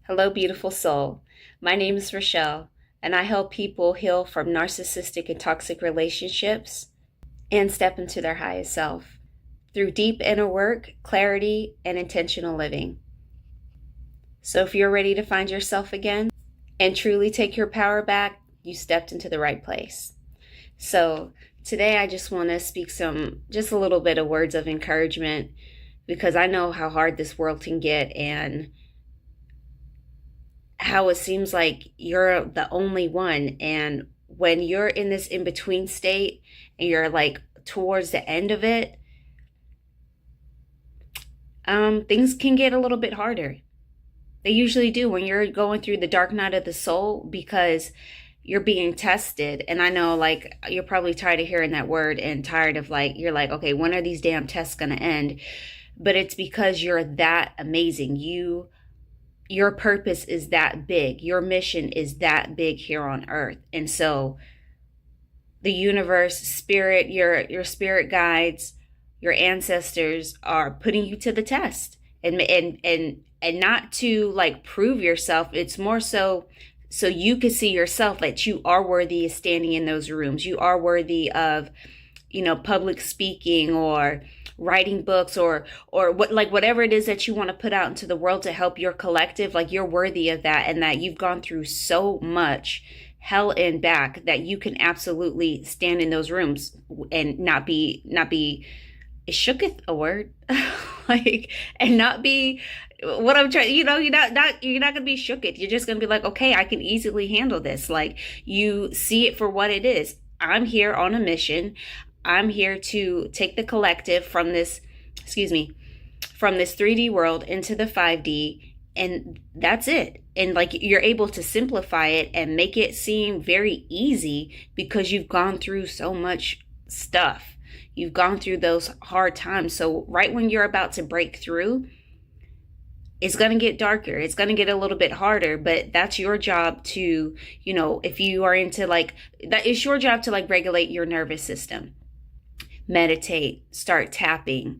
Hello, beautiful soul. My name is Rochelle, and I help people heal from narcissistic and toxic relationships and step into their highest self through deep inner work, clarity, and intentional living. So, if you're ready to find yourself again and truly take your power back, you stepped into the right place. So, today I just want to speak just a little bit of words of encouragement because I know how hard this world can get and how it seems like you're the only one. And when you're in this in between state and you're like towards the end of it, things can get a little bit harder. They usually do when you're going through the dark night of the soul because you're being tested. And I know, like, you're probably tired of hearing that word and tired of, like, you're like, okay, when are these damn tests going to end? But it's because you're that amazing. Your purpose is that big. Your mission is that big here on earth. And so the universe, spirit, your spirit guides, your ancestors are putting you to the test. And not to like prove yourself. It's more so you can see yourself that you are worthy of standing in those rooms. You are worthy of, public speaking or writing books or whatever it is that you want to put out into the world to help your collective. Like, you're worthy of that, and that you've gone through so much hell and back that you can absolutely stand in those rooms and not be is shooketh a word like, and not be what I'm trying, you're not gonna be shooketh. You're just gonna be like, okay, I can easily handle this. Like, you see it for what it is. I'm here on a mission. I'm here to take the collective from this 3D world into the 5D, and that's it. And like, you're able to simplify it and make it seem very easy because you've gone through so much stuff. You've gone through those hard times. So right when you're about to break through, it's going to get darker. It's going to get a little bit harder, but that's your job to, if you are into like, that is your job to like regulate your nervous system, meditate, start tapping,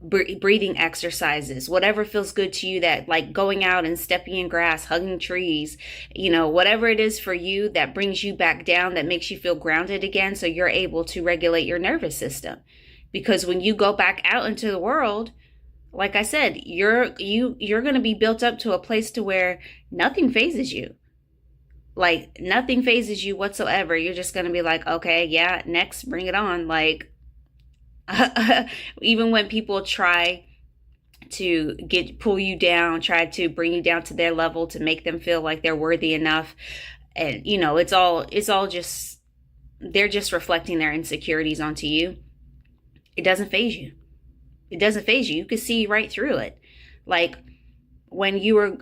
breathing exercises, whatever feels good to you, that like going out and stepping in grass, hugging trees, whatever it is for you that brings you back down, that makes you feel grounded again, so you're able to regulate your nervous system. Because when you go back out into the world, like I said, you're going to be built up to a place to where nothing phases you. Like, nothing phases you whatsoever. You're just going to be like, okay, yeah, next, bring it on. Like, even when people try to pull you down, try to bring you down to their level to make them feel like they're worthy enough, and it's all just, they're just reflecting their insecurities onto you. It doesn't faze you. It doesn't faze you. You can see right through it. Like, when you were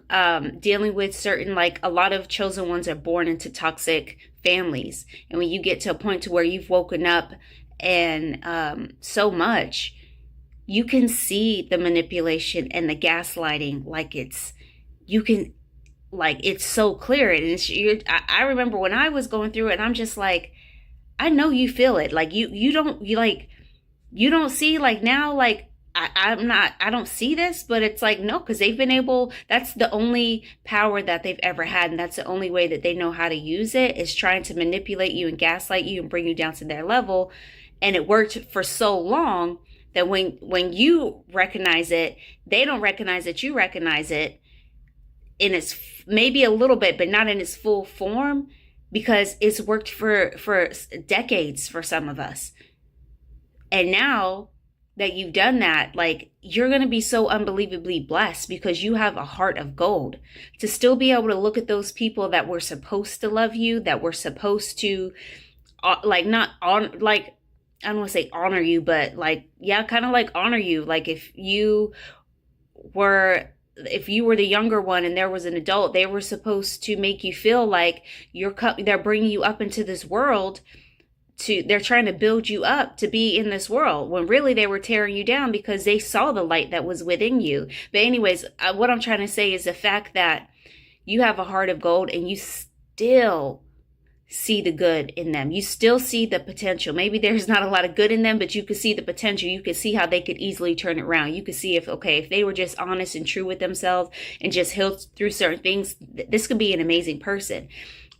dealing with certain, like, a lot of chosen ones are born into toxic families, and when you get to a point to where you've woken up and so much, you can see the manipulation and the gaslighting. Like, it's so clear. And I remember when I was going through it, and I'm just like, I know you feel it. Like, you don't see, like, now, like, I don't see this, but it's like, no, because they've been able, that's the only power that they've ever had. And that's the only way that they know how to use it, is trying to manipulate you and gaslight you and bring you down to their level. And it worked for so long that when you recognize it, they don't recognize that you recognize it in its, maybe a little bit, but not in its full form, because it's worked for decades for some of us. And now that you've done that, like, you're going to be so unbelievably blessed because you have a heart of gold to still be able to look at those people that were supposed to love you, that were supposed to, like, not on, like, I don't want to say honor you, but like, yeah, kind of like honor you. Like, if you were the younger one and there was an adult, they were supposed to make you feel like they're bringing you up into this world. They're trying to build you up to be in this world, when really they were tearing you down because they saw the light that was within you. But anyways, what I'm trying to say is the fact that you have a heart of gold and you still see the good in them. You still see the potential. Maybe there's not a lot of good in them, but you could see the potential. You could see how they could easily turn it around. You could see if, okay, if they were just honest and true with themselves and just healed through certain things, this could be an amazing person.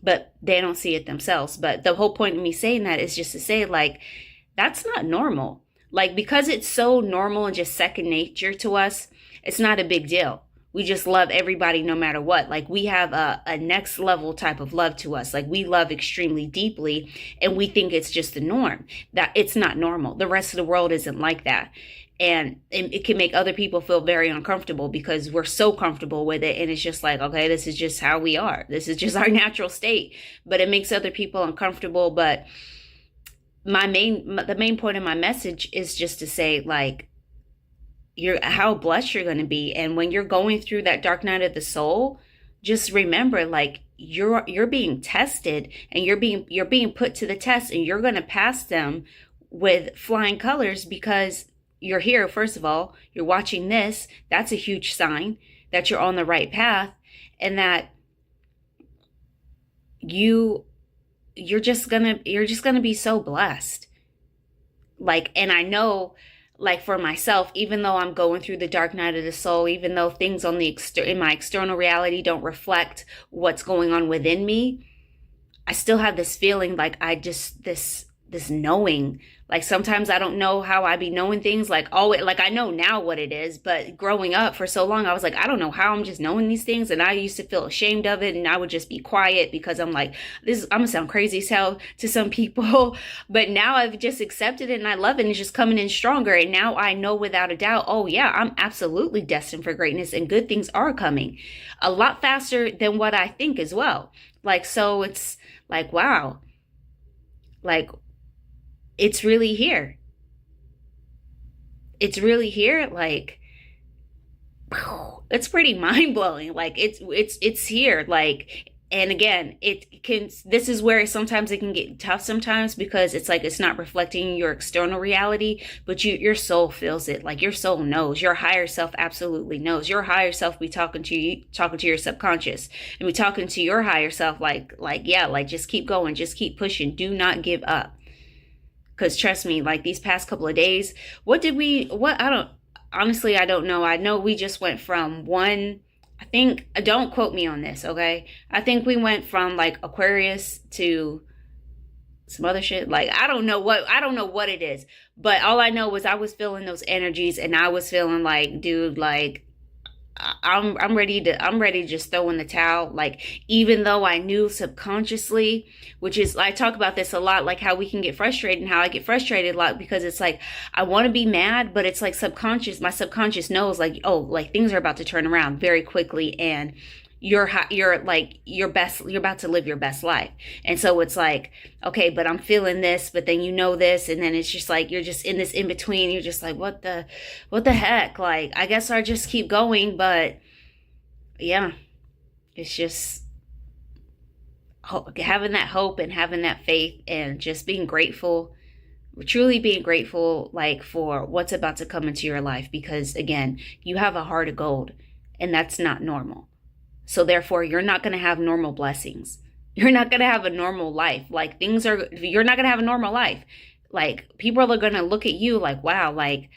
But they don't see it themselves. But the whole point of me saying that is just to say, like, that's not normal. Like, because it's so normal and just second nature to us, it's not a big deal. We just love everybody no matter what. Like, we have a next level type of love to us. Like, we love extremely deeply, and we think it's just the norm. That it's not normal. The rest of the world isn't like that. And it can make other people feel very uncomfortable because we're so comfortable with it. And it's just like, okay, this is just how we are. This is just our natural state. But it makes other people uncomfortable. But the main point of my message is just to say, like, how blessed you're going to be. And when you're going through that dark night of the soul, just remember, like, you're being tested, and you're being put to the test, and you're going to pass them with flying colors because you're here. First of all, you're watching this. That's a huge sign that you're on the right path, and that you're just going to be so blessed. Like, and I know, like, for myself, even though I'm going through the dark night of the soul, even though things on in my external reality don't reflect what's going on within me, I still have this feeling, like, this knowing. Like, sometimes I don't know how I be knowing things, like, oh, like, I know now what it is, but growing up for so long, I was like, I don't know how I'm just knowing these things. And I used to feel ashamed of it, and I would just be quiet because I'm like, I'm gonna sound crazy as hell to some people. But now I've just accepted it, and I love it, and it's just coming in stronger. And now I know without a doubt, oh yeah, I'm absolutely destined for greatness, and good things are coming a lot faster than what I think as well. Like, so it's like, wow, like, it's really here. It's really here. Like, it's pretty mind blowing. Like, it's here. Like, and again, this is where sometimes it can get tough sometimes, because it's like, it's not reflecting your external reality, but your soul feels it. Like, your soul knows. Your higher self absolutely knows. Your higher self be talking to your subconscious, and be talking to your higher self, like, yeah, like, just keep going, just keep pushing. Do not give up. Because trust me, like, these past couple of days, honestly, I don't know. I know we just went from don't quote me on this, okay? I think we went from, like, Aquarius to some other shit. Like, I don't know what it is. But all I know was I was feeling those energies, and I was feeling like, dude, like, I'm ready to just throw in the towel. Like, even though I knew subconsciously, which is, I talk about this a lot, like how we can get frustrated, and how I get frustrated a lot, because it's like, I want to be mad, but it's like my subconscious knows, like, oh, like, things are about to turn around very quickly, and you're about to live your best life. And so it's like, okay, but I'm feeling this, but then this, and then it's just like, you're just in this in between. You're just like, what the heck? Like, I guess I'll just keep going. But yeah, it's just having that hope and having that faith, and just being grateful, truly being grateful, like, for what's about to come into your life. Because again, you have a heart of gold, and that's not normal. So therefore, you're not going to have normal blessings. You're not going to have a normal life. Like, you're not going to have a normal life. Like, people are going to look at you like, wow, like,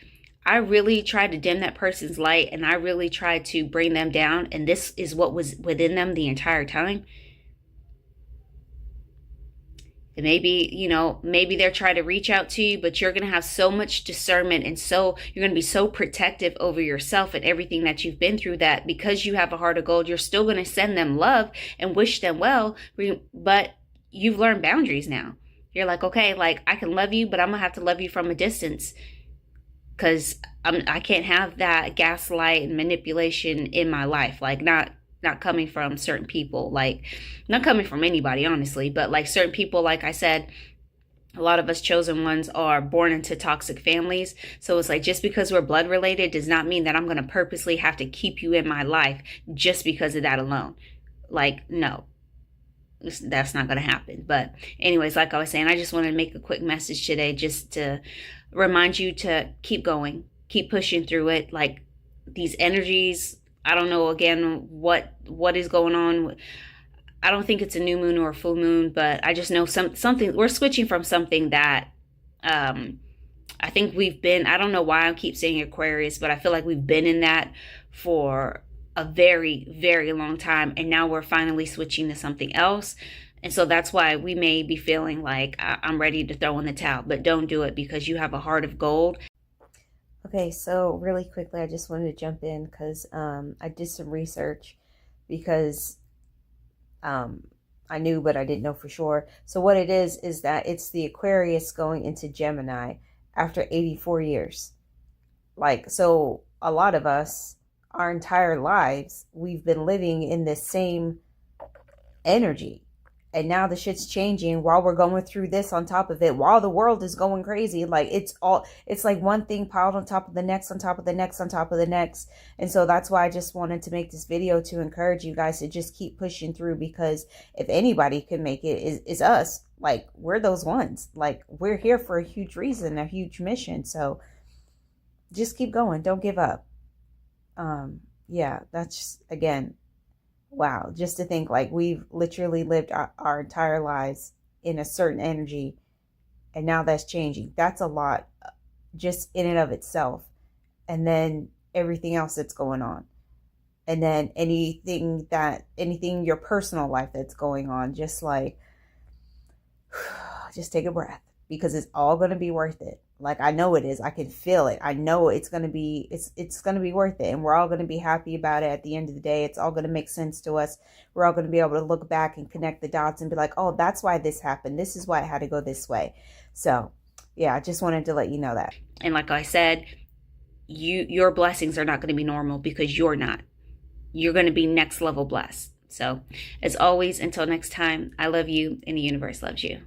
I really tried to dim that person's light, and I really tried to bring them down, and this is what was within them the entire time. And maybe they're trying to reach out to you, but you're going to have so much discernment, and so you're going to be so protective over yourself and everything that you've been through, that because you have a heart of gold, you're still going to send them love and wish them well. But you've learned boundaries now. You're like, okay, like, I can love you, but I'm going to have to love you from a distance, because I can't have that gaslight and manipulation in my life. Like, not coming from certain people, like, not coming from anybody, honestly, but like certain people, like I said, a lot of us chosen ones are born into toxic families. So it's like, just because we're blood related does not mean that I'm going to purposely have to keep you in my life just because of that alone. Like, no, that's not going to happen. But anyways, like I was saying, I just wanted to make a quick message today, just to remind you to keep going, keep pushing through it. Like, these energies, I don't know, again, what is going on. I don't think it's a new moon or a full moon, but I just know something. We're switching from something that um, I think we've been. I don't know why I keep saying Aquarius, but I feel like we've been in that for a very, very long time, and now we're finally switching to something else. And so that's why we may be feeling like I'm ready to throw in the towel, but don't do it because you have a heart of gold. Okay, so really quickly, I just wanted to jump in because I did some research because um, I knew, but I didn't know for sure. So what it is that it's the Aquarius going into Gemini after 84 years. Like, so a lot of us, our entire lives, we've been living in this same energy. And now the shit's changing while we're going through this on top of it, while the world is going crazy. Like it's like one thing piled on top of the next, on top of the next, on top of the next. And so that's why I just wanted to make this video to encourage you guys to just keep pushing through, because if anybody can make it, is us. Like, we're those ones. Like, we're here for a huge reason, a huge mission. So just keep going. Don't give up. Yeah, that's just, again, wow, just to think like we've literally lived our entire lives in a certain energy, and now that's changing. That's a lot just in and of itself. And then everything else that's going on. And then anything in your personal life that's going on, just like, just take a breath, because it's all going to be worth it. Like, I know it is. I can feel it. I know it's going to be, it's going to be worth it. And we're all going to be happy about it at the end of the day. It's all going to make sense to us. We're all going to be able to look back and connect the dots and be like, oh, that's why this happened. This is why it had to go this way. So yeah, I just wanted to let you know that. And like I said, your blessings are not going to be normal because you're not. You're going to be next level blessed. So as always, until next time, I love you and the universe loves you.